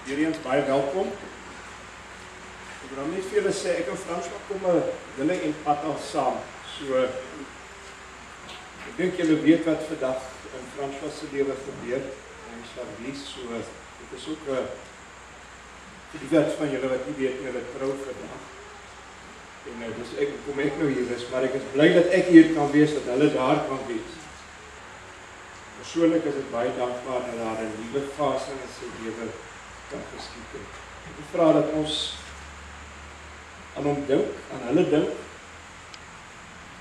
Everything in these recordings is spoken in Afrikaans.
Weer eens baie welkom. Ek wil net vir julle sê, ek en François kom wille en pad al saam. So, ek dink julle weet wat vandag in François se lewe gebeur. Hy is verlies, so dit is ook vir die wat van julle wat nie weet, julle trou vandag. En dus kom ek nou hier is, maar ek is bly dat ek hier kan wees, dat hulle daar kan wees. Persoonlik is ek baie dankbaar dat daar 'n nuwe fase in sy lewe kan geskied het. Ek vra dat ons aan hom dink, aan hulle dink.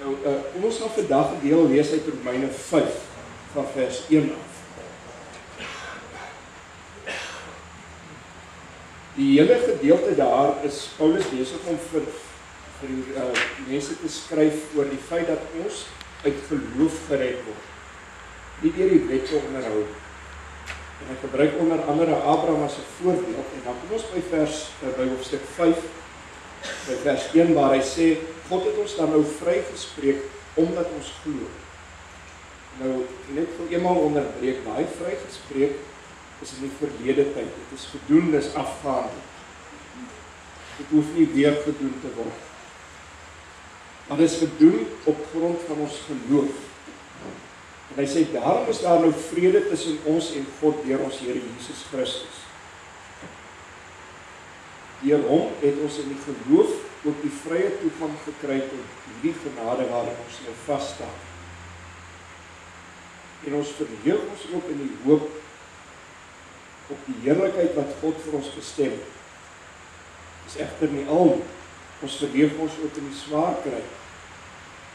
Nou, kom ons nou vandag 'n deel lees uit Romeine 5 van vers 1 af. Die hele gedeelte daar is Paulus besig om vir mense te skryf oor die feit dat ons uit geloof gered word. Nie deur die wet te onderhou. En hy gebruik onder andere Abraham as 'n voorbeeld. En dan kom ons by hoofstuk 5, by vers 1, waar hy sê, God het ons dan nou vrygespreek, omdat ons glo. Nou, net vir eenmaal onderbreek, daai vrygespreek is in die verlede tyd. Dit is gedoen, dis afgehandel. Dit hoef nie weer gedoen te word. Maar dit is gedoen op grond van ons geloof. En hy sê, daarom is daar nou vrede tussen ons en God deur ons Here Jesus Christus. Deur hom het ons in die geloof ook die vrye toegang gekry tot die genade waarin ons nou vasstaan. En ons verheug ons ook in die hoop op die heerlikheid wat God vir ons bestem het. Dis egter nie al nie. Ons verheug ons ook in die swaar kry.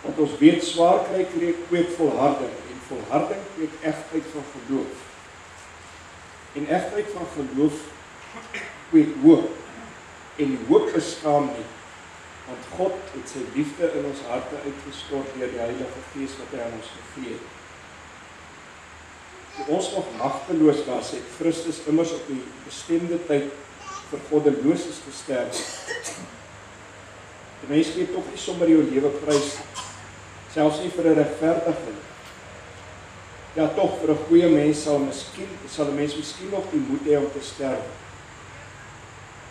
Want ons weet swaar kry kweek volharding. Volharding kweek egtheid van geloof. En egtheid van geloof kweek hoop. En die hoop beskaam nie, want God het sy liefde in ons harte uitgestort deur die Heilige Gees wat hy aan ons gegee het. Toe ons nog magteloos was, het Christus immers op die bestemde tyd vir goddeloses gesterf. Die mens gee tog nie sommer jou lewe prys, selfs nie vir 'n regverdige. Ja, tog vir 'n goeie mens sal 'n mens miskien nog die moed hê om te sterf.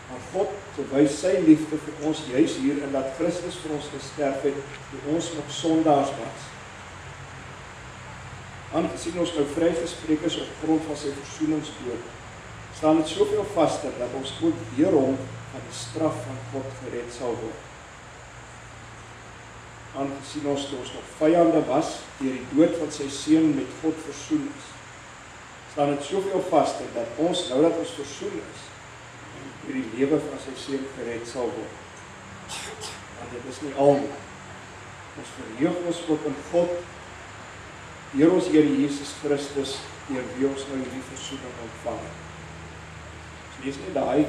Maar God bewys sy liefde vir ons juis hier in dat Christus vir ons gesterf het toe ons nog sondaars was. Aangesien ons nou vrygespreek is op grond van sy versoeningsdood, staan dit soveel vaster dat ons ook deur hom van die straf van God gered sal word. Aangesien ons toe ons nog vyande was, deur die dood van sy seun met God versoen is, staan dit soveel vaster dat ons, nou dat ons versoen is, deur die lewe van sy seun gered sal word. Want dit is nie al nie. Ons verheug ons ook in God, deur ons Here Jesus Christus, deur wie ons nou hierdie versoening ontvang het. So lees net daai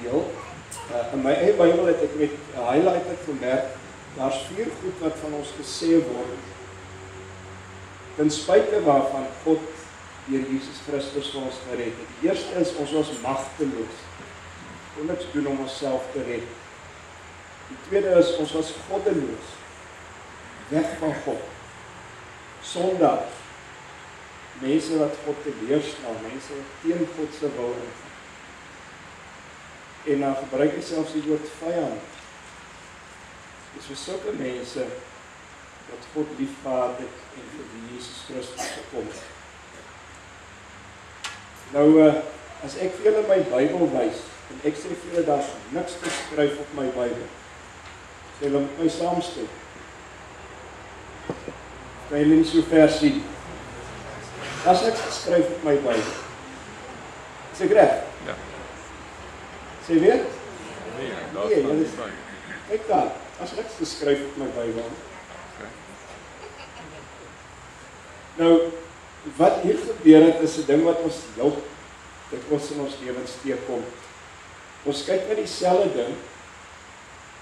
deel. In my eie Bybel het ek met 'n highlighter gemerk, daar's 4 goed wat van ons gesê word, ten spyte waarvan God deur Jesus Christus vir ons gered het. Die eerste is, ons was magteloos. Kon niks doen om onsself te red. Die tweede is, ons was goddeloos. Weg van God. Sondaars. Mense wat God teleerstel, mense wat teen God se wil ingaan. En dan gebruik hy selfs die woord vyand. Dis vir sulke mense wat God liefgehad het en vir wie Jesus Christus gekom het. Nou, as ek vir julle my Bybel wys, en ek sê vir julle, daar's niks geskryf op my Bybel, sê julle met my saamstem. Kan julle nie so ver sien? Daar's niks geskryf op my Bybel. Is ek reg? Ja. Sê weer? Nee, julle is... Kyk daar, daar's niks geskryf op my Bybel. Nou, wat hier gebeur het, is 'n ding wat ons heel dikwels in ons lewens teekom. Ons kyk na dieselfde ding,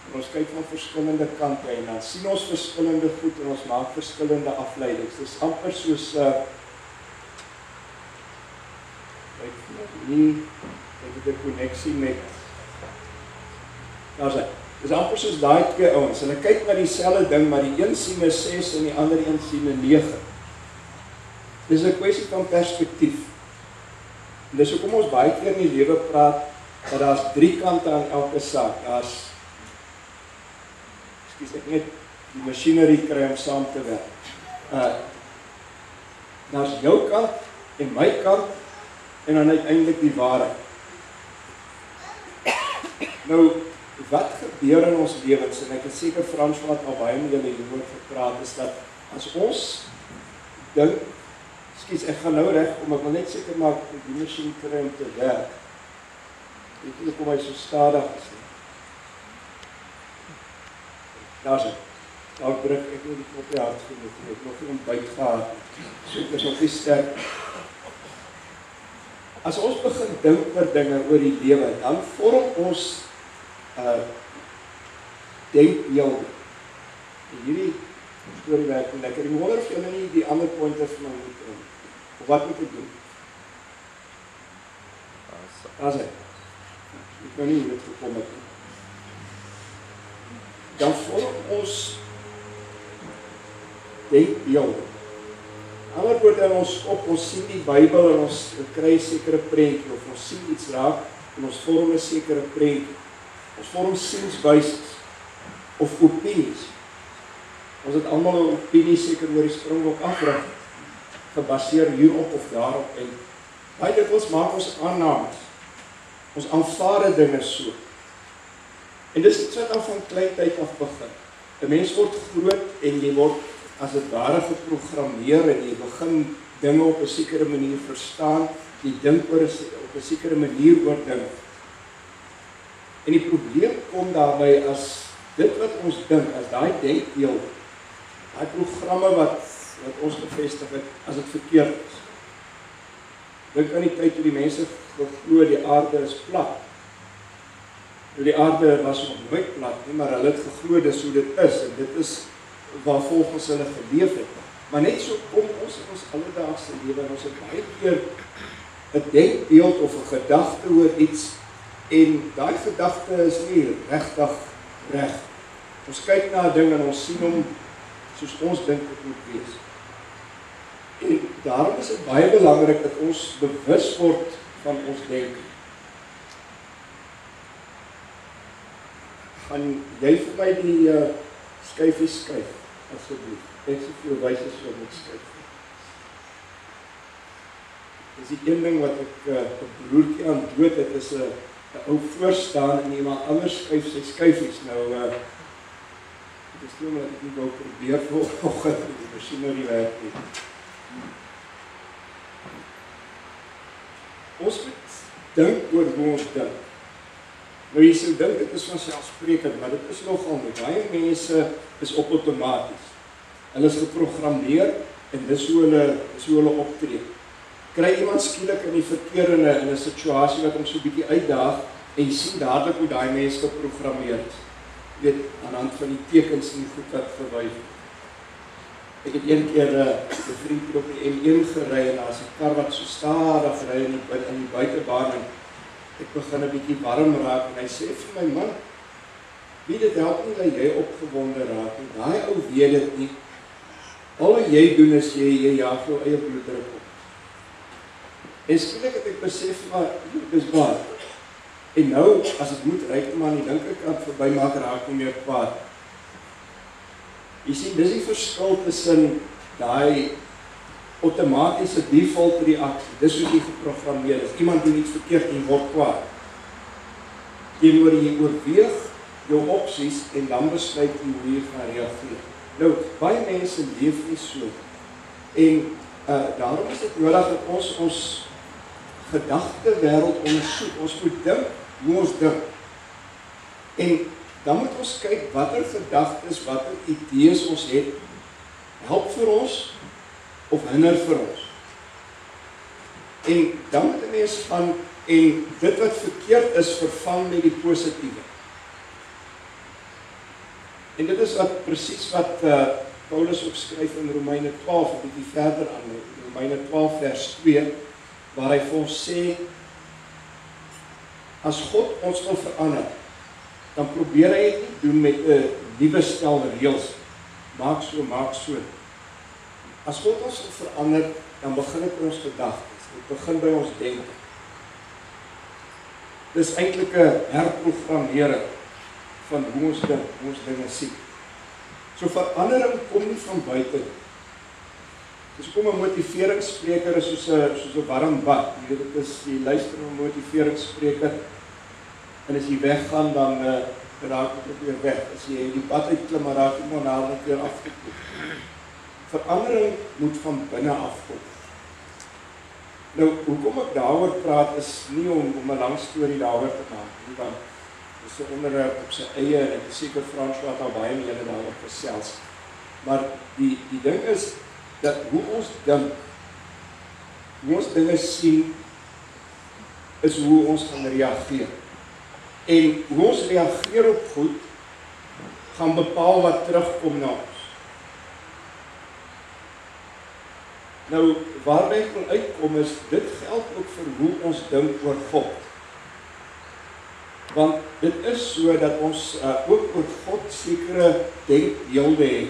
en ons kyk van verskillende kante, en dan sien ons verskillende goed, en ons maak verskillende afleidings. Dit is amper soos, ek het 'n koneksie met, daar sê, dit is amper soos daai 2 ouens, hulle kyk na dieselfde ding, maar die een sien 'n 6 en die ander een sien 'n 9. Dit is 'n kwessie van perspektief. En dis hoekom ons baie keer in die lewe praat dat daar's 3 kante aan elke saak. Ek net die masjinerie kry om saam te werk. Daar's jou kant en my kant en dan uiteindelik die waarheid. Nou, wat gebeur in ons lewens, en ek is seker Frans wat al baie met julle hieroor gepraat, is dat as ons dink, ek gaan nou reg, om ek wil net seker maak die masjien kry om te werk. Weet jy hoekom hy so stadig is nie? Daar's hy. Daar druk ek nie die knop hard genoeg nie. Ek het nog nie ontbyt gehad. So ek is nog nie sterk. As ons begin dink oor dinge oor die lewe, dan vorm ons denkbeelde. En hierdie storie werk nie lekker. Ek wonder of julle nie die ander pointer vir my moet doen. Of wat moet ek doen? Daar's hy. Ek weet nie hoe dit gekom het nie. Dan vorm ons denkbeelde. Ander woorde in ons kop, ons sien die Bybel en ons kry 'n sekere prentjie, of ons sien iets raak en ons vorm 'n sekere prentjie. Ons vorm sienswyses of opinies. Ons het almal 'n opinie seker oor die Springbok afrig, gebaseer hierop of daarop, en baie dikwels maak ons aannames. Ons aanvaar dinge so. En dis iets wat al van klein tyd af begin. 'n Mens word groot en jy word as dit ware geprogrammeer en jy begin dinge op 'n sekere manier verstaan, jy dink op 'n sekere manier oor dinge. En die probleem kom daarby as dit wat ons dink, as daai denkbeeld, daai programme wat ons bevestig het, as dit verkeerd is. Dink aan die tyd toe die mense geglo die aarde is plat. Die aarde was nog nooit plat nie, maar hulle het geglo dis hoe dit is, en dit is waar volgens hulle geleef het. Maar net so kom ons in ons alledaagse lewe, en ons het baie keer 'n denkbeeld of 'n gedagte oor iets, en daai gedagte is nie regtig reg. Ons kyk na 'n ding en ons sien hom soos ons dink dit moet wees. En daarom is dit baie belangrik dat ons bewus word van ons denke. Gaan jy vir my die skyfies skryf, asseblief. Ek soveel wyse so moet skryf. Dis die een ding wat ek 'n broertjie aan dood het, is 'n ou voorstaan en iemand anders skryf sy skyfies. Nou, dit is nie omdat ek nie wou probeer vanoggend die masjinerie werk nie. Ons moet dink oor hoe ons dink. Nou jy sou dink, dit is vanselfsprekend, maar dit is nogal nie. Baie mense is op outomaties. Hulle is geprogrammeer en dis hoe hulle optree. Kry iemand skielik in die verkeer in 'n situasie wat hom so 'n bietjie uitdaag en jy sien dadelik hoe daai mens geprogrammeer is. Jy weet, aan hand van die tekens en die goed wat verwys. Ek het een keer 'n vriend op die M1 gery en daar's 'n kar wat so stadig ry in die buitebaan en ek begin 'n bietjie warm raak en hy sê vir my, man, wie dit help nie dat jy opgewonde raak nie. Daai ou weet dit nie. Al wat jy doen is jy jaag jou eie bloeddruk op. En skielik het ek besef, maar dis waar. En nou, as ek moet ry maar aan die linkerkant verby maak, raak nie meer kwaad. Jy sien, dis die verskil tussen daai outomatiese default reaksie. Dis hoe jy geprogrammeer is. Iemand doen iets verkeerd en word kwaad. Teenoor jy oorweeg jou opsies en dan besluit jy hoe jy gaan reageer. Nou, baie mense leef nie so. En daarom is dit nodig dat ons gedagte wêreld ondersoek. Ons moet dink hoe ons dink. En dan moet ons kyk watter gedagtes, watter idees ons het, help vir ons of hinder vir ons. En dan moet 'n mens gaan en dit wat verkeerd is vervang met die positiewe. En dit is presies wat Paulus ook skryf in Romeine 12, 'n bietjie verder aan, Romeine 12 vers 2, waar hy vir ons sê, as God ons wil verander, dan probeer hy dit nie doen met 'n nuwe stel reëls. Maak so. As God ons wil verander, dan begin dit by ons gedagtes. Dit begin by ons denke. Dis eintlik 'n herprogrammering van hoe ons dinge sien. So verandering kom nie van buite nie. Dis kom 'n motiveringsspreker is soos 'n warm bad. Jy weet dit is jy luister na 'n motiveringsspreker en as jy weggaan dan raak dit weer weg. As jy die pad uitklim maar raak jy maar na weer afgekoop. Verandering moet van binne af kom. Nou, hoekom ek daaroor praat is nie om 'n lang storie daaroor te maak nie, want dis 'n onderwerp op sy eie en ek is seker François het al baie meer daaroor gesels. Maar die ding is dat hoe ons dink, hoe ons dinge sien, is hoe ons gaan reageer. En hoe ons reageer op goed, gaan bepaal wat terugkom na ons. Nou, waar ek wil uitkom is, dit geld ook vir hoe ons dink oor God. Want dit is so dat ons ook oor God sekere denkbeelde het.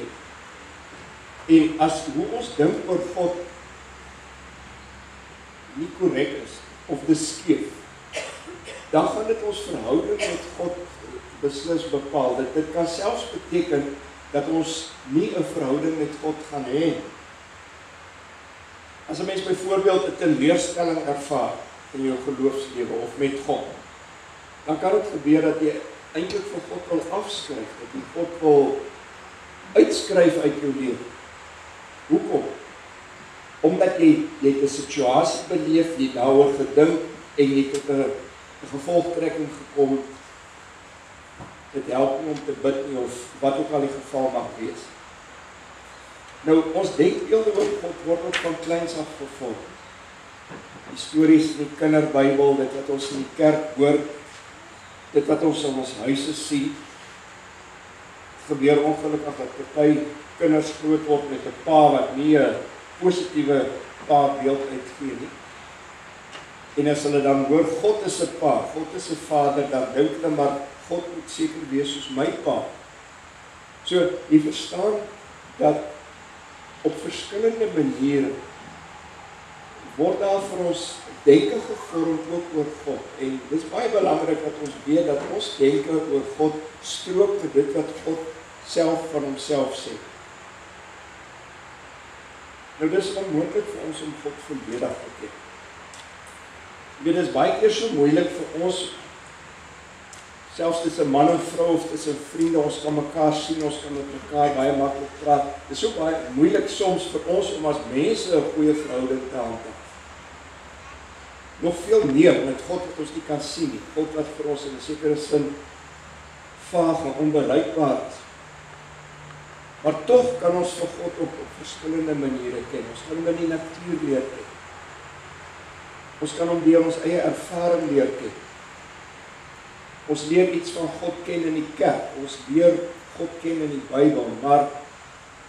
En as hoe ons dink oor God nie korrek is, of dis skeef, dan gaan dit ons verhouding met God beslis bepaal. Dit kan selfs beteken dat ons nie 'n verhouding met God gaan hê. As 'n mens byvoorbeeld 'n teleurstelling ervaar in jou geloofslewe of met God, dan kan dit gebeur dat jy eintlik vir God wil afskryf, dat jy God wil uitskryf uit jou lewe. Hoekom? Omdat jy het 'n situasie beleef, jy daaroor gedink en jy tot 'n gevolgtrekking gekom. Dit help nie om te bid nie of wat ook al die geval mag wees. Nou, ons denkbeelde oor God word ook van kleins af gevorm. Die stories in die kinderbybel, dit wat ons in die kerk hoor, dit wat ons in ons huise sien, gebeur ongelukkig dat party kinders groot word met 'n pa wat nie 'n positiewe pa-beeld uitgee nie. En as hulle dan hoor, God is 'n pa, God is 'n vader, dan dink hulle maar, God moet seker wees soos my pa. So, jy verstaan dat op verskillende maniere word daar vir ons denke gevorm ook oor God. En dit is baie belangrik dat ons weet dat ons denke oor God strook met dit wat God self van homself sê. Nou dis onmoontlik vir ons om God volledig te ken. Dit is baie keer so moeilik vir ons, selfs tussen man en vrou of tussen vriende, ons kan mekaar sien, ons kan met mekaar baie maklik praat. Dit is ook baie moeilik soms vir ons om as mense 'n goeie verhouding te handhaaf. Nog veel meer met God wat ons nie kan sien nie. God wat vir ons in 'n sekere sin vaag en onbereikbaar is. Maar tog kan ons vir God op verskillende maniere ken. Ons kan hom in die natuur leer ken. Ons kan hom deur ons eie ervaring leer ken. Ons leer iets van God ken in die kerk. Ons leer God ken in die Bybel, maar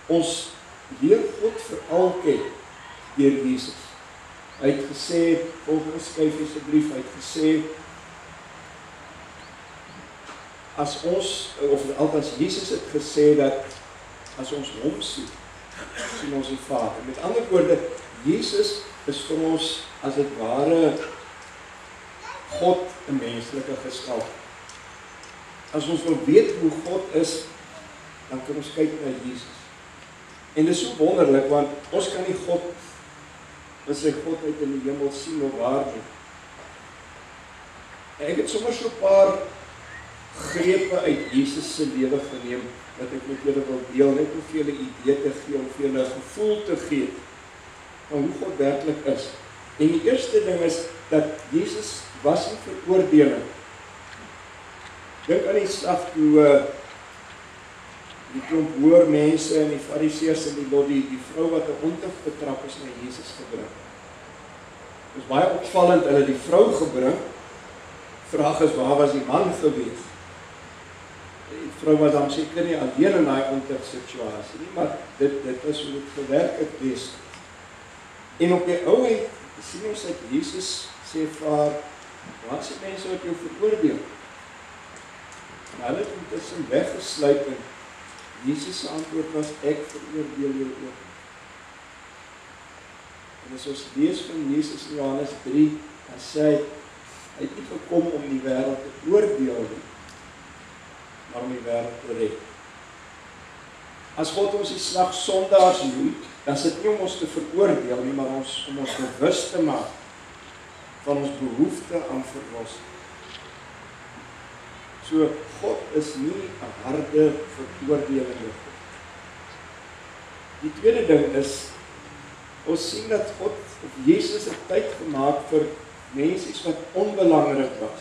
ons leer God veral ken deur Jesus. Hy het gesê, volgens skryf asseblief, hy het gesê, as ons, of althans Jesus het gesê dat, as ons hom sien, sien ons die Vader. Met ander woorde, Jesus is vir ons, as dit ware, God in menslike gestalte. As ons wil weet hoe God is, dan kan ons kyk na Jesus. En dit is so wonderlik, want ons kan nie God, as hy God uit in die hemel sien of waar nie. Ek het sommer so 'n paar grepe uit Jesus se lewe geneem, wat ek met julle wil deel, net om vir julle 'n idee te gee, om vir julle 'n gevoel te gee, van hoe God werklik is. En die eerste ding is, dat Jesus was nie veroordeling. Dink aan die slag toe die klomp hoër mense en die fariseërs en die vrou wat 'n ontuig betrap is na Jesus gebring. Dit is baie opvallend, hulle die vrou gebring. Vraag is, waar was die man gewees? Die vrou was dan seker nie alleen in daai ontuig situasie nie, maar dit is hoe dit gewerk het wees. En op die ou end sien ons dat Jesus sê vir haar, wat sê mense wat jou veroordeel? Maar hulle het intussen weggesluip en Jesus se antwoord was, ek veroordeel jou ook. En as ons lees van Jesus in Johannes 3, dan sê Hy het nie gekom om die wêreld te oordeel nie, maar om die wêreld te red. As God ons die slag sondaars noem, dan is dit nie om ons te veroordeel nie, maar om ons bewus te maak van ons behoefte aan verlossing. So, God is nie 'n harde veroordelende God. Die tweede ding is, ons sien dat God of Jesus 'n tyd gemaak vir mense wat onbelangrik was.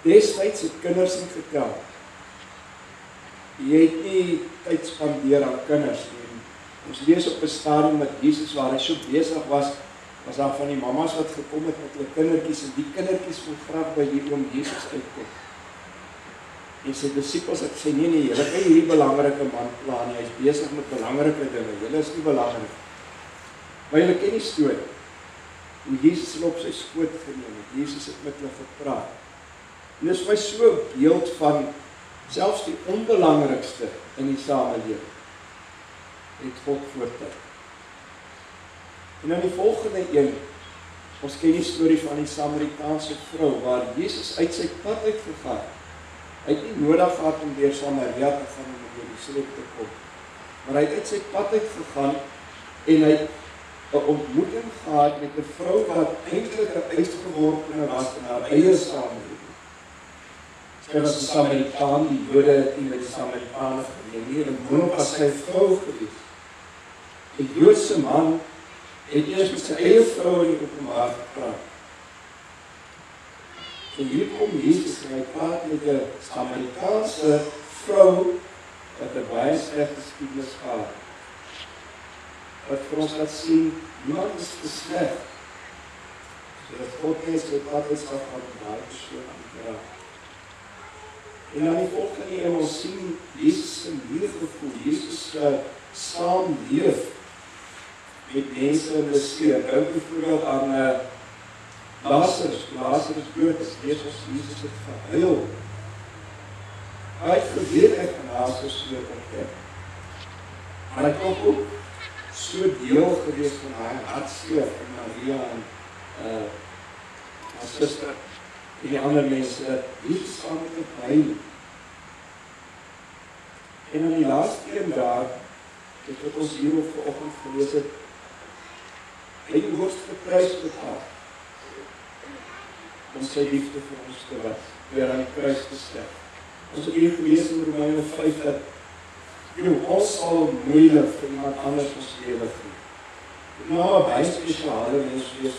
Destyds het kinders nie getel. Jy het nie tyd spandeer aan kinders nie. Ons lees op 'n stadium met Jesus waar hy so besig was daar van die mammas wat gekom het met hulle kindertjies en die kindertjies wil graag by die oom Jesus uitkom. En sy disippels het gesê, nee, julle kan hierdie belangrike man pla nie, hy is besig met belangrike dinge, julle is nie belangrik. Maar julle ken die storie, hoe Jesus hulle op sy skoot geneem het, Jesus het met hulle gepraat. En dit is my so 'n beeld van selfs die onbelangrikste in die samelewing het God voortyd. En dan die volgende een, ons ken die storie van die Samaritaanse vrou, waar Jesus uit sy pad uitgegaan. Hy het nie nodig gehad om deur Samaria te gaan om by Jerusalem te kom. Maar hy het uit sy pad uitgegaan en hy het 'n ontmoeting gehad met 'n vrou wat eintlik 'n uitgeworpene was in haar eie samelewing. Sy was 'n Samaritaan, die Jode het nie met die Samaritane geneem nie, en boonop was sy vrou gewees. 'n Joodse man het eers met sy eie vrou in die openbaar gepraat. En hier kom Jesus en hy praat met 'n Samaritaanse vrou wat 'n baie slegte geskiedenis gehad. Wat vir ons laat sien, niemand is te sleg. Sodat God net sy pad is af van daai persoon aan die raak. En dan die volgende een, ons sien Jesus se meegevoel, Jesus saamleef met mense in die seer. Dink byvoorbeeld aan Lazarus dood is, Jesus het gehuil. Hy het geweet ek van Lazarus dood ontdek. Maar hy het ook so deel gewees van haar hartseer van Maria en haar suster en die ander mense, dat Jesus saam met het huil. En in die laaste een daar, dit wat ons hier op vanoggend gelees het, hy die hoogste prys betaal om sy liefde vir ons te wys, deur aan die kruis te sterf. Ons het hier gelees in Romeine 5 dat ons sal moeilik vir iemand anders ons lewe gee. Dit moet nou 'n baie spesiale mens wees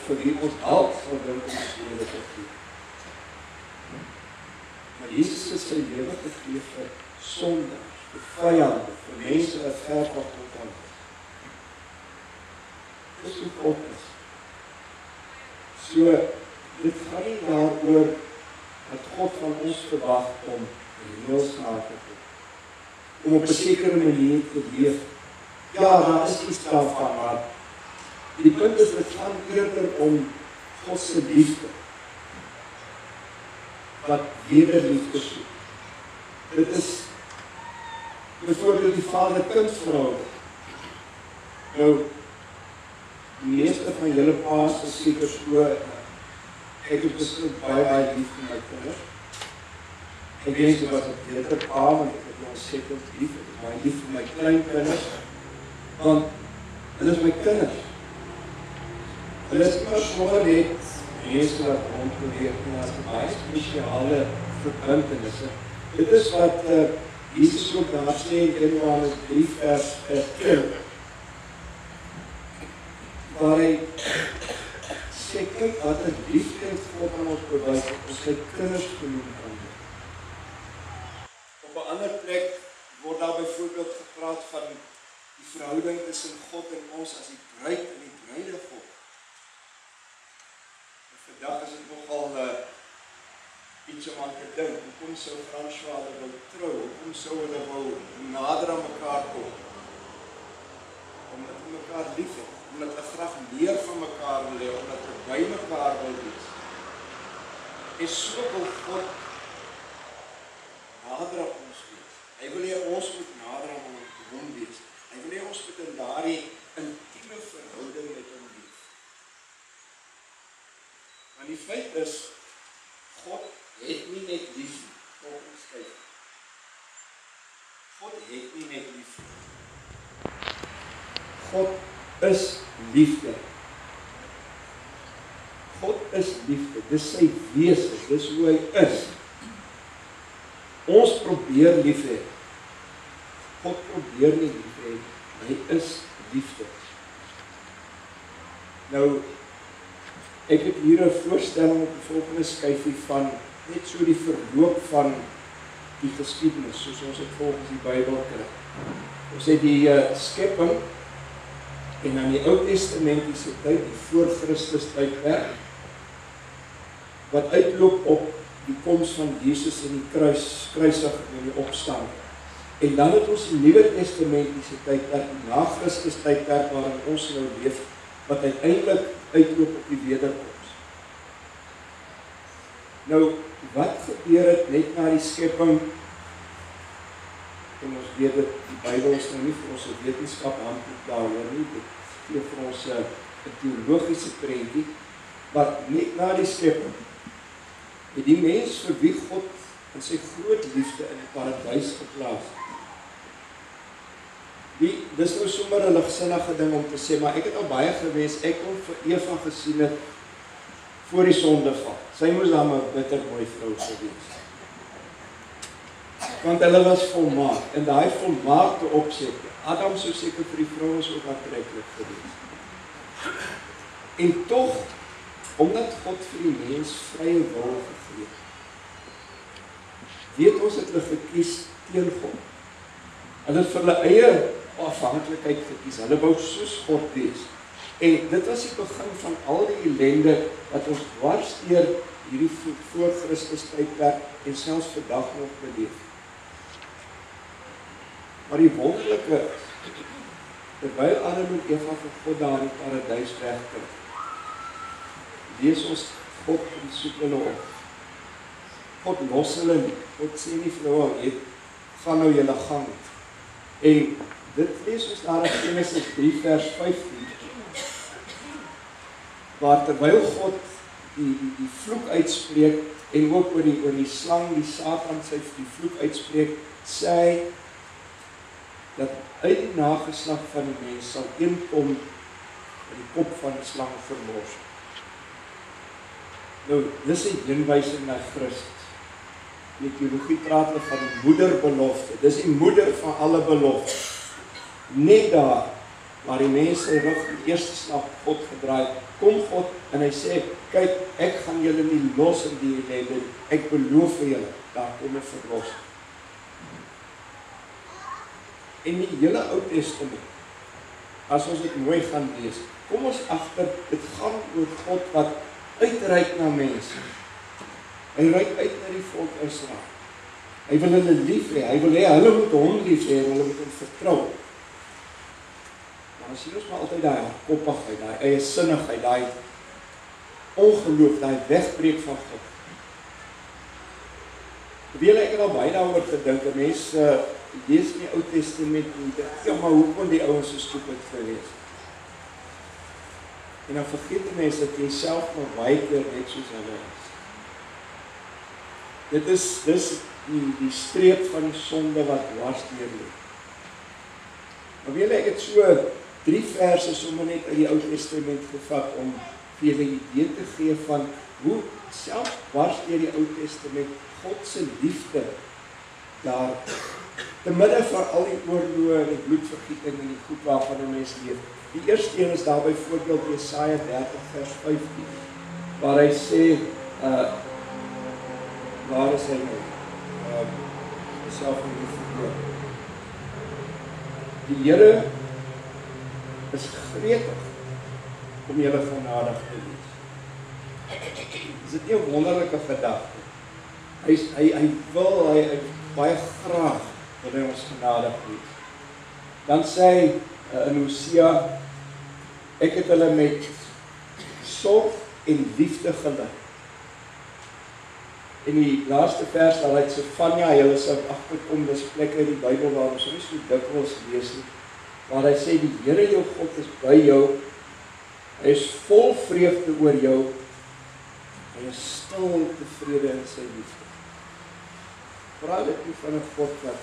vir wie ons dalk sal dink om ons lewe te gee. Maar Jesus het sy lewe gegee vir sondaars, vir vyande, vir mense wat ver van God af is. Dis hoe God is. So, dit gaan nie daaroor dat God van ons verwag om reëls na te kom, om op 'n sekere manier te leef. Ja, daar is iets daarvan, maar die punt is, dit gaan eerder om God se liefde, wat wederliefde soek. Dit is byvoorbeeld die vader-kind-verhouding. Nou, die meeste van julle paas is seker so, ek het besluit baie lief vir my kinders. Ek denk, dit was 'n beter pa, want ek het ontsettend lief, ek is baie lief vir my kleinkinders, want hulle is my kinders. Hulle is immer sommer net mense wat rondbeweeg en as 'n baie spesiale verbintenisse. Dit is wat Jesus ook daar sê in Johannes 3 vers 2, waar hy sê, kyk wat 'n liefde God aan ons bewys, ons sy kinders genoem kan word. Op 'n ander plek word daar byvoorbeeld gepraat van die verhouding tussen God en ons as die bruid en die bruidegom. Vandag is dit nogal iets om aan te dink. Hoekom sou François hulle wil trou? Hoekom sou hulle wil nader aan mekaar kom? Omdat hulle mekaar lief het, omdat hulle graag meer van mekaar wil hê, omdat hulle by mekaar wil wees. En so wil God nader aan ons wees. Hy wil hê ons moet nader aan hom wees. Hy wil hê ons moet in daardie intieme verhouding met hom wees. feit is, God het nie net lief nie. Volgens kyk. God het nie net lief nie. God is liefde. God is liefde. Dis sy wese, dis hoe hy is. Ons probeer lief hê. God probeer nie lief hê. Hy is liefde. Nou, ek het hier 'n voorstelling op die volgende skyfie van net so die verloop van die geskiedenis, soos ons dit volgens die Bybel kry. Ons het die skepping en dan die Ou Testamentiese tyd, die voor Christus tydperk, wat uitloop op die koms van Jesus in die kruisiging en die opstanding. En dan het ons die Nuwe Testamentiese tydperk, die na Christus tydperk waarin ons nou leef, wat uiteindelik uitloop op die wederkoms. Nou, wat gebeur het net na die skepping? En ons weet dat die Bybel is nou nie vir ons 'n wetenskap handboek daaroor nie, dit gee vir ons 'n teologiese prentjie, maar net na die skepping het die mens vir wie God in sy groot liefde in die paradys geplaas. Dis nou sommer 'n ligsinnige ding om te sê, maar ek het al baie gewees, ek kon vir Eva gesien het voor die sondeval. Sy moes dan 'n bitter mooi vrou gewees. Want hulle was volmaak, en daai volmaakte opset, Adam sou seker vir die vrouens ook aantreklik gewees. En tog, omdat God vir die mens vrye wil gegee het, weet ons het hulle gekies teen God. Hulle het vir hulle eie afhanklikheid gekies. Hulle wou soos God wees. En dit was die begin van al die ellende wat ons dwars deur hierdie voor Christus tydperk en selfs vandag nog beleef. Maar die wonderlike is, terwyl Adam en Eva vir God daar in die paradys wegkry, lees ons God soek hulle op. God los hulle nie. God sê nie vir hulle, gaan nou julle gang. En dit lees ons daar in Genesis 3 vers 15, waar terwyl God die vloek uitspreek, en ook oor die slang, die Satan sy die vloek uitspreek, sê hy, dat uit die nageslag van die mens sal een kom in die kop van die slang vermors. Nou, dis 'n heenwysing na Christus. Die teologie praat hulle van die moederbelofte. Dis die moeder van alle beloftes. Net daar, waar die mens sy rug die eerste slag God gedraai, kom God en hy sê, kyk, ek gaan julle nie los in die ellende, ek beloof vir julle, daar kom 'n verlossing. En die hele Ou Testament, as ons dit mooi gaan lees, kom ons agter, dit gaan oor God wat uitreik na mense. Hy reik uit na die volk Israel. Hy wil hulle lief hê, hy wil hê, hulle moet hom lief hê, en hulle moet hom vertrou. Maar dan sien ons maar altyd daai koppigheid, daai eie sinnigheid, daai ongeloof, daai wegbreek van God. Ek het al baie daaroor gedink, mense lees in die Ou Testament, ja, maar hoe kon die ouens so stupid gewees? En dan vergeet die mense dat jy self maar baie keer net soos hulle is. Dit is die streep van die sonde wat dwars deurloop. Maar weet jy, ek het so 3 verse sommer net uit die Ou Testament gevat om vir julle 'n idee te gee van hoe self dwars deur die Ou Testament God se liefde daar te midde van al die oorloë en die bloedvergieting en die goed waarvan 'n mens leef. Die eerste een is daar byvoorbeeld Jesaja 30 vers 15, waar hy sê, waar is hy nou? Self in die verloop. Die Here is gretig om julle genadig te wees. Is dit nie 'n wonderlike gedagte? Hy wil baie graag wil hy ons genadig wees. Dan sê hy in Hosea, ek het hulle met sorg en liefde gelei. In die laaste vers, daar uit Sefanja, julle sal agterkom, dis plekke in die Bybel waar ons nie so dikwels lees nie, waar hy sê, die Here jou God is by jou, hy is vol vreugde oor jou, Hy is stil tevrede in sy liefde. Praat dit nie van 'n God wat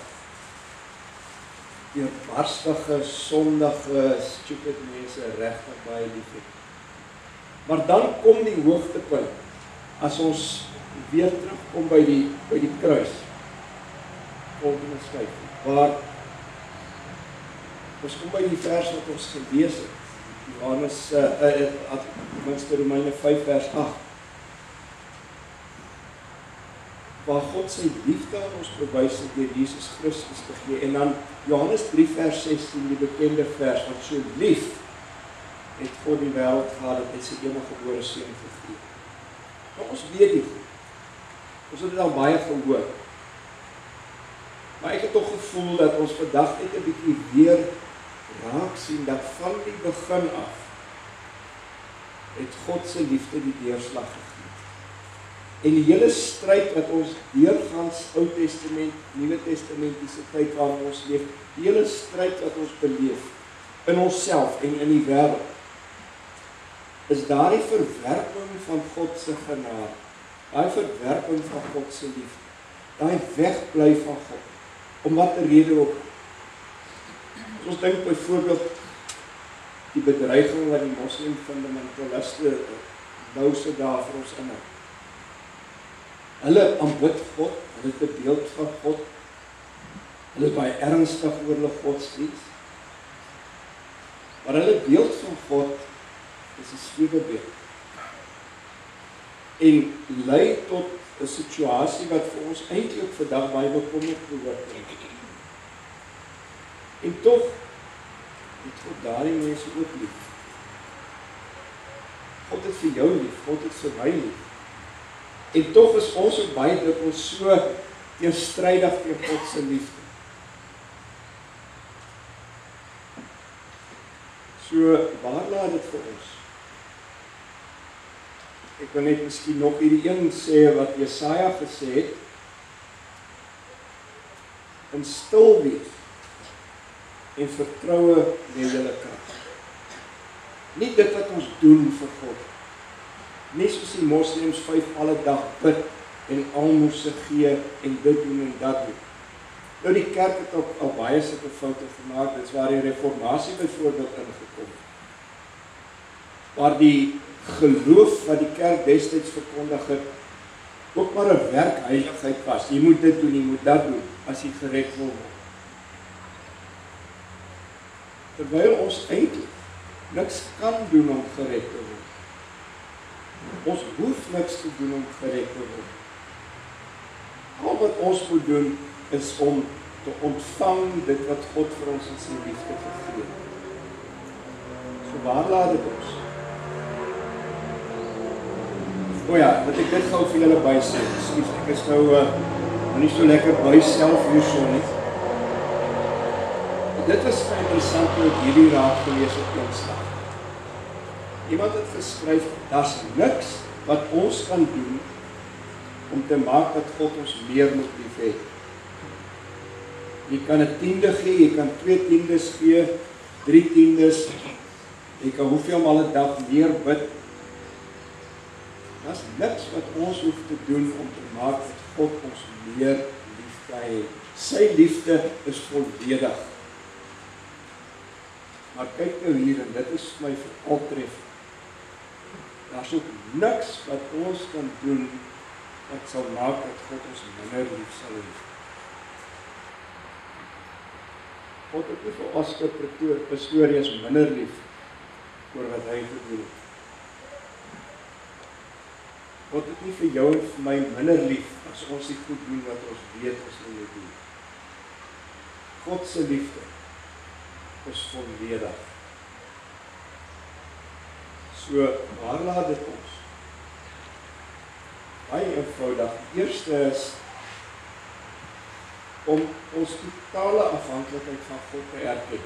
weerbarstige, sondige, stupid mense regtig baie liefhet. Maar dan kom die hoogtepunt, as ons weer terugkom by die kruis, volgende skryf, waar ons kom by die vers wat ons gelees het, Johannes, tenminste Romeine 5 vers 8, waar God sy liefde aan ons bewys het deur Jesus Christus te gee, en dan Johannes 3 vers 16, die bekende vers, wat so lief het God die wêreld gehad, dat hy sy eniggebore seun gegee. Nou ons weet dit goed. Ons het dit al baie gehoor. Maar ek het toch gevoel dat ons vandag net 'n bietjie weer raak sien, dat van die begin af het God se liefde die deurslag gegee. En die hele stryd wat ons deurgaans Ou Testament, Nuwe Testamentiese tyd waarin ons leef, die hele stryd wat ons beleef in onsself en in die wêreld, is daardie verwerping van God se genade, daai verwerping van God se liefde, daai wegbly van God, om watter rede ook. As ons dink byvoorbeeld die bedreiging wat die moslim fundamentaliste nou se daar vir ons inhou. Hulle aanbid God, hulle het 'n beeld van God, hulle is baie ernstig oor hulle godsdienst, maar hulle beeld van God is 'n spiegelbeeld. En lei tot 'n situasie wat vir ons eintlik vandag baie bekommerd behoort te wees. En tog het God daardie mense ook lief. God het vir jou lief, God het vir my lief. En tog is ons ook baie dikwels so teenstrydig teen God se liefde. So, waar laat dit vir ons? Ek wil net miskien nog hierdie een sê wat Jesaja gesê het, in stil wees en vertroue met julle krag. Nie dit wat ons doen vir God, nie soos die moslems 5 alle dag bid en almoses gee en dit doen en dat doen. Nou die kerk het ook al baie sulke foute gemaak, dit is waar die reformatie byvoorbeeld ingekom het. Waar die geloof wat die kerk destyds verkondig het, ook maar 'n werkheiligheid was. Jy moet dit doen, jy moet dat doen, as jy gered wil word. Terwyl ons eintlik niks kan doen om gered te word. Ons hoef niks te doen om gered te word. Al wat ons moet doen, is om te ontvang dit wat God vir ons in sy liefde gegee het. So waar laat dit ons? O ja, dat ek dit gou vir julle bysê. Ekskuus, ek is nou nie so lekker by self hierso nie. Dit was baie interessant toe ek hierdie raad gelees het eenslag. Iemand het geskryf, daar's niks wat ons kan doen om te maak dat God ons meer moet liefhê. Jy kan 'n tiende gee, jy kan 2 tiendes gee, 3 tiendes, jy kan hoeveel maal 'n dag meer bid. Daar's niks wat ons hoef te doen om te maak dat God ons meer lief hê. Sy liefde is volledig. Maar kyk nou hier, en dit is vir my verontreffend. Daar's ook niks wat ons kan doen wat sal maak dat God ons minder lief sal hê. God het nie vir Oscar Pistorius minder lief oor wat hy gedoen het. God het nie vir jou en vir my minder lief as ons die goed doen wat ons weet ons moet doen. God se liefde is volledig. So, waar laat dit ons? Baie eenvoudig. Die eerste is om ons totale afhanklikheid van God te erken.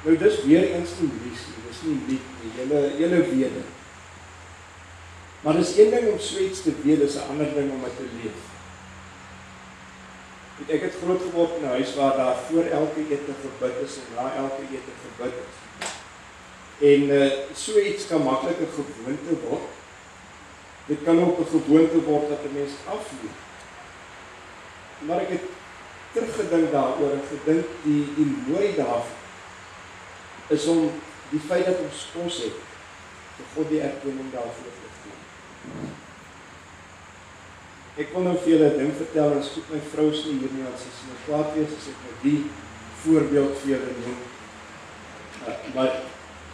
Nou, dis weer eens nie liefde, dis nie lief nie, julle weet dit. Maar dis een ding om so iets te weet, dis 'n ander ding om dit te leef. Ek het groot geword in 'n huis waar daar voor elke ete gebid is en na elke ete gebid is. En so iets kan maklik 'n gewoonte word. Dit kan ook 'n gewoonte word dat 'n mens afleer. Maar ek het teruggedink daaroor en gedink die mooi daarvan is om die feit dat ons kos het, vir God die erkenning daarvoor te gee. Ek kon nou vir julle 'n ding vertel, en soek my vrou is nie hier nie, want sy is nou kwaad wees as ek nou die voorbeeld vir julle noem. Maar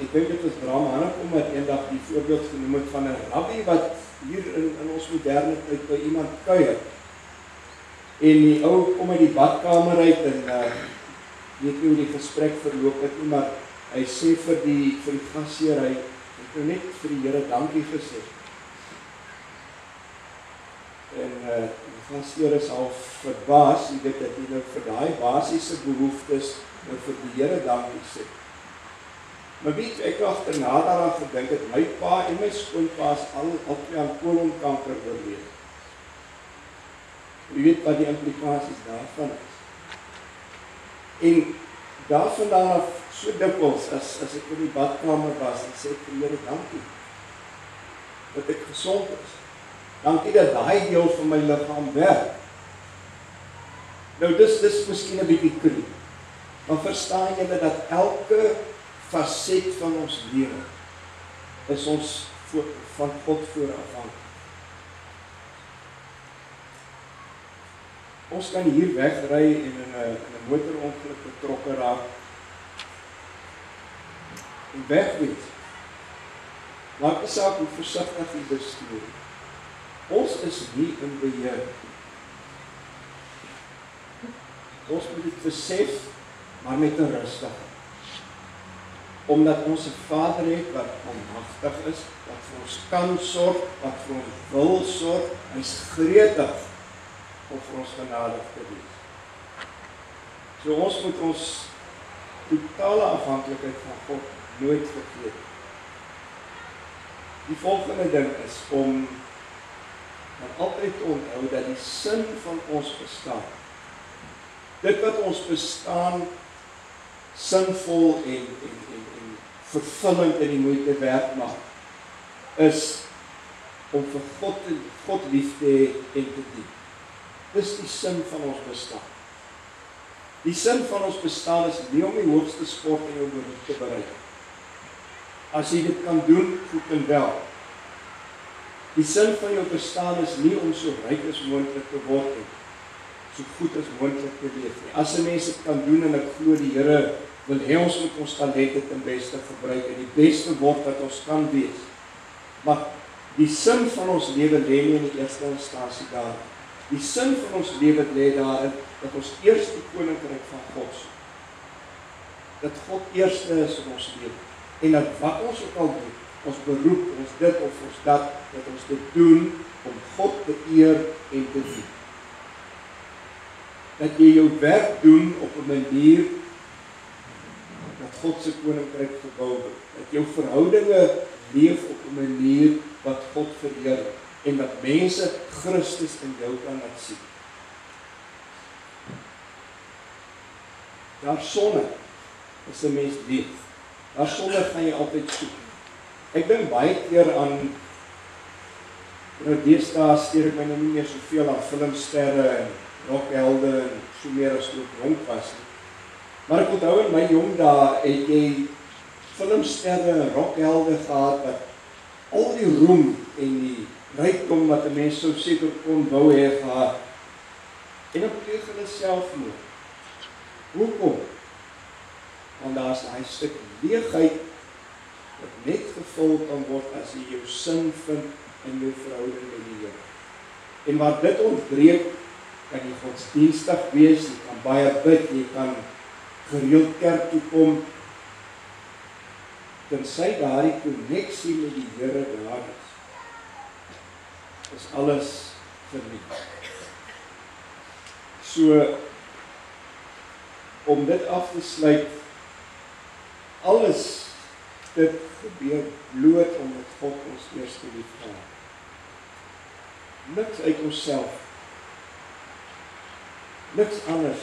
ek dink dit was dramatig omdat eendag die voorbeeld genoem het van 'n rabbi wat hier in ons moderne tyd by iemand kuier. En die ou kom uit die badkamer uit en weet nie hoe die gesprek verloop het nie, maar hy sê vir die gasheer, hy het nou net vir die Here dankie gesê. En die gasheer is al verbaas, jy weet dat hy nou vir daai basiese behoeftes nou vir die Here dankie sê. Maar weet jy, ek agterna daaraan gedink het, my pa en my skoonpa is al twee aan kolonkanker oorlede. Jy weet wat die implikasies daarvan is. En daarvandaan af so dikwels, as ek in die badkamer was, en sê ek vir Here dankie, dat ek gesond is. Dankie dat daai deel van my liggaam werk. Nou dis miskien 'n bietjie cru, maar verstaan julle dat elke faset van ons lewe is ons van God voorafhanklik. Ons kan hier wegry en in 'n motorongeluk betrokke raak en wegwees. Maak nie saak hoe versigtig jy bestuur. Ons is nie in beheer. Ons moet dit besef, maar met 'n rustigheid. Omdat ons 'n Vader het wat almagtig is, wat vir ons kan sorg, wat vir ons wil sorg, hy's gretig om vir ons genadig te wees. So ons moet ons totale afhanklikheid van God nooit vergeet. Die volgende ding is om dan altyd te onthou dat die sin van ons bestaan, dit wat ons bestaan sinvol en vervullend in die moeite werd maak, is om vir God lief te hê en te dien. Dis die sin van ons bestaan. Die sin van ons bestaan is nie om die hoogste sport in jou beroep te bereik. As jy dit kan doen, goed en wel. Die sin van jou bestaan is nie om so ryk as moontlik te word en so goed as moontlik te leef nie. As 'n mens dit kan doen, en ek glo die Here wil hê ons moet ons talente ten beste gebruik en die beste word wat ons kan wees. Maar die sin van ons lewe lê nie in die eerste instansie daar. Die sin van ons lewe lê daarin dat ons eers die koninkryk van God soek. Dat God eerste is in ons lewe. En dat wat ons ook al doen, ons beroep, ons dit of ons dat ons dit doen om God te eer en te dien. Dat jy jou werk doen op 'n manier dat God se koninkryk gebou word. Dat jou verhoudinge leef op 'n manier wat God verheerlik en dat mense Christus in jou kan laat sien. Daarsonder is 'n mens leeg. Daarsonder gaan jy altyd soek. Ek dink baie keer aan deesdae steur ek my nou nie meer soveel aan filmsterre en rockhelde en so meer as toe ek jonk was nie. Maar ek onthou in my jong dae het jy filmsterre en rockhelde gehad wat al die roem en die rykdom wat 'n mens sou seker kon wou hê gehad. En dan pleeg hulle selfmoord. Hoekom? Want daar is daai stuk leegheid wat net gevul kan word as jy jou sin vind in jou verhouding met die Here. En waar dit ontbreek, kan jy godsdienstig wees, jy kan baie bid, jy kan gereeld kerk toe kom, tensy daardie koneksie met die Here daar is alles verniet. So, om dit af te sluit, alles dit gebeur bloot omdat God ons eerste liefgehad. Niks uit onsself. Niks anders.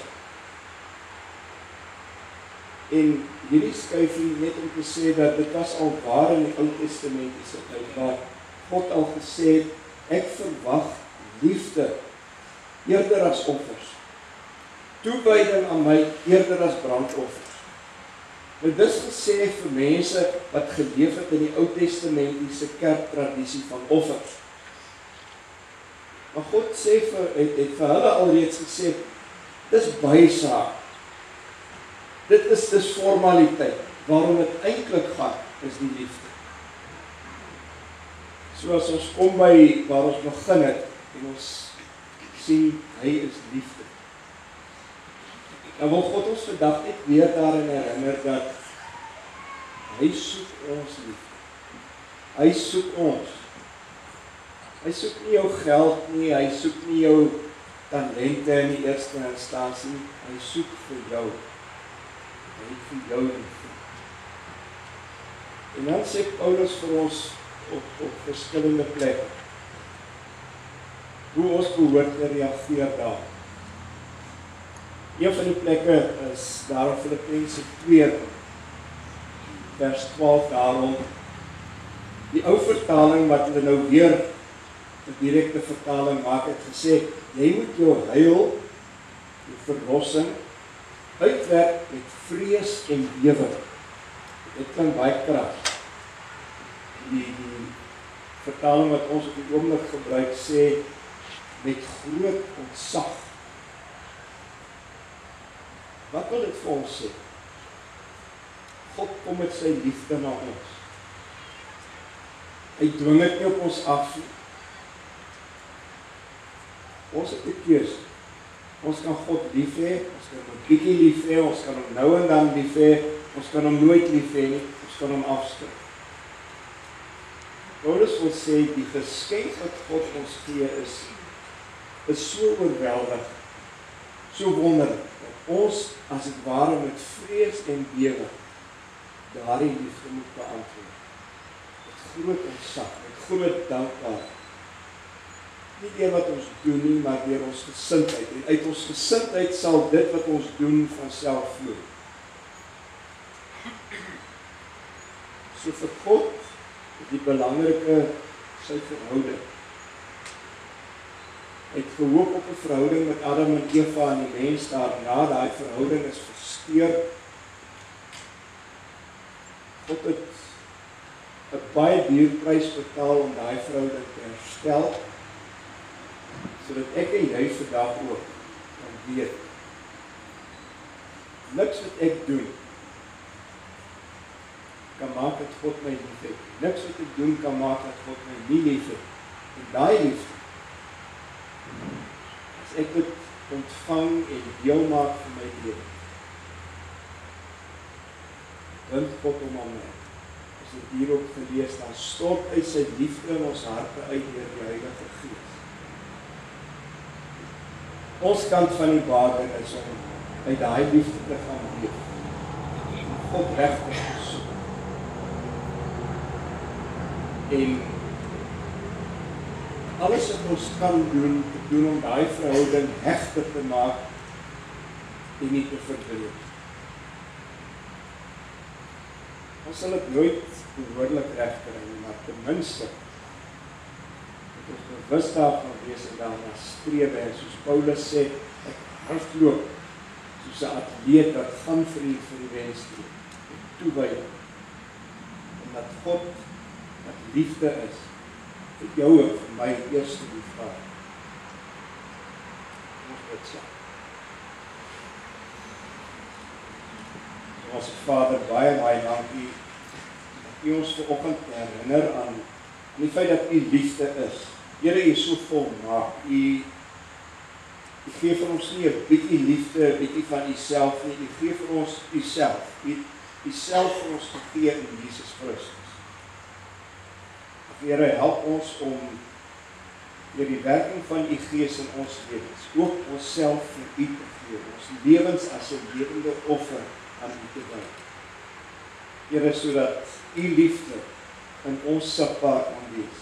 En hierdie skuifie net om te sê dat dit was al waar in die Ou Testamentiese tyd waar God al gesê het, ek verwag liefde eerder as offers. Toewyding aan my eerder as brandoffers. Dit is gesê vir mense wat geleef het in die Ou Testamentiese kerktradisie van offers. Maar God sê het vir hulle alreeds gesê, dis bysaak. Dit is formaliteit. Waarom dit eintlik gaan, is die liefde. So as ons kom by waar ons begin het, en ons sien, hy is liefde. Dan wil God ons vandag net weer daarin herinner dat hy soek ons liefde. Hy soek ons. Hy soek nie jou geld nie, hy soek nie jou talente in die eerste instansie nie, hy soek vir jou. Hy het vir jou liefde. En dan sê Paulus vir ons op verskillende plekke hoe ons behoort te reageer daar. Een van die plekke is daar in Filippense 2 vers 12 daarom. Die ou vertaling wat hulle nou weer 'n direkte vertaling maak het gesê, jy moet jou heil, jou verlossing uitwerk met vrees en bewe. Dit klink baie kragtig. Die vertaling wat ons op die oomblik gebruik sê met groot ontzag. Wat wil dit vir ons sê? God kom met sy liefde na ons. Hy dwing dit nie op ons af nie. Ons het 'n keuse. Ons kan God lief hê, ons kan hom bietjie lief hê, ons kan hom nou en dan lief hê, ons kan hom nooit lief hê nie, ons kan hom afskryf. Paulus wil sê, die geskenk wat God ons gee is so oorweldig, so wonderlik, dat ons as het ware met vrees en bewe daardie liefde moet beantwoord. Met groot ontzag, met groot dankbaarheid. Nie deur wat ons doen nie, maar deur ons gesindheid. En uit ons gesindheid sal dit wat ons doen vanself vloei. So vir God, die belangrike sy verhouding. Hy het gehoop op 'n verhouding met Adam en Eva en die mens daarna, daai verhouding is versteur. God het 'n baie duur prys betaal om daai verhouding te herstel, sodat ek en jy vandag ook kan weet, niks wat ek doen kan maak dat God my lief het. Niks wat ek doen kan maak dat God my nie lief het. En daai liefde, as ek dit ontvang en deel maak van my lewe, dan God om aan my. As dit hier ook gelees, dan stort uit sy liefde in ons harte uit deur die Heilige Gees. Ons kant van die bargain is om uit daai liefde te gaan leef. God regtig te soek. En alles wat ons kan doen, te doen om daai verhouding hegter te maak en nie te verbreek. Ons sal dit nooit behoorlik regkry nie, maar ten minste moet ons bewus daarvan wees en daarna streef, en soos Paulus sê, ek hardloop soos 'n atleet wat gaan vir die wedstryd, met toewyding, omdat God wat liefde is, vir jou en vir my eerste liefhebber. Ons bid saam. Ons Vader, baie dankie dat U ons vanoggend herinner aan die feit dat U liefde is. Here, U is so volmaak. U gee vir ons nie 'n bietjie liefde, 'n bietjie van U self nie. U gee vir ons U self. U self vir ons gegee in Jesus Christus. Here, help ons om deur die werking van U Gees in ons lewens, ook onsself vir U te gee, ons lewens as 'n lewende offer aan U te wy. Here, sodat U liefde in ons sigbaar kan wees,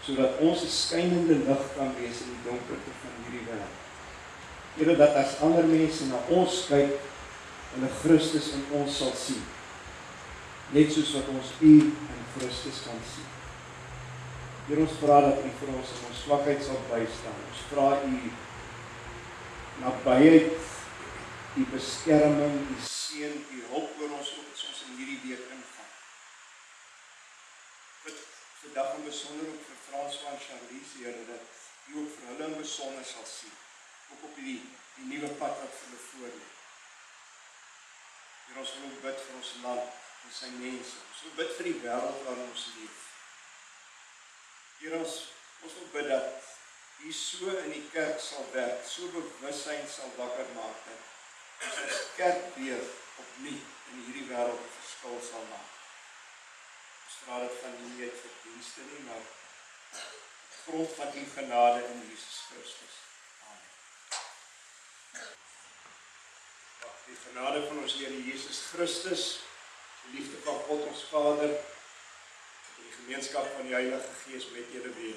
sodat ons 'n skynende lig kan wees in die donkerte van hierdie wêreld. Here, dat as ander mense na ons kyk, hulle Christus in ons sal sien, net soos wat ons U in Christus kan sien. Here, ons vra dat U vir ons in ons swakheid sal bystaan. Ons vra U nabyheid, U beskerming, U seën, U hulp oor ons ook as ons in hierdie week ingaan. Vandag in besonder ook vir François en Charlize, Here, dat U ook vir hulle in besonder sal sien, ook op die nuwe pad wat vir hulle voor lê. Here, ons wil ook bid vir ons land, vir sy mense. Ons wil bid vir die wêreld waarin ons leef. Here, ons wil bid dat U so in die kerk sal werk, so bewussyn sal wakker maak, dat ons as kerk weer opnuut in hierdie wêreld 'n verskil sal maak. Ons vra dit van nie uit verdienste nie, maar grond van U genade in Jesus Christus. Amen. Die genade van ons Here Jesus Christus, die liefde van God ons Vader, en die gemeenskap van die Heilige Gees met julle wees.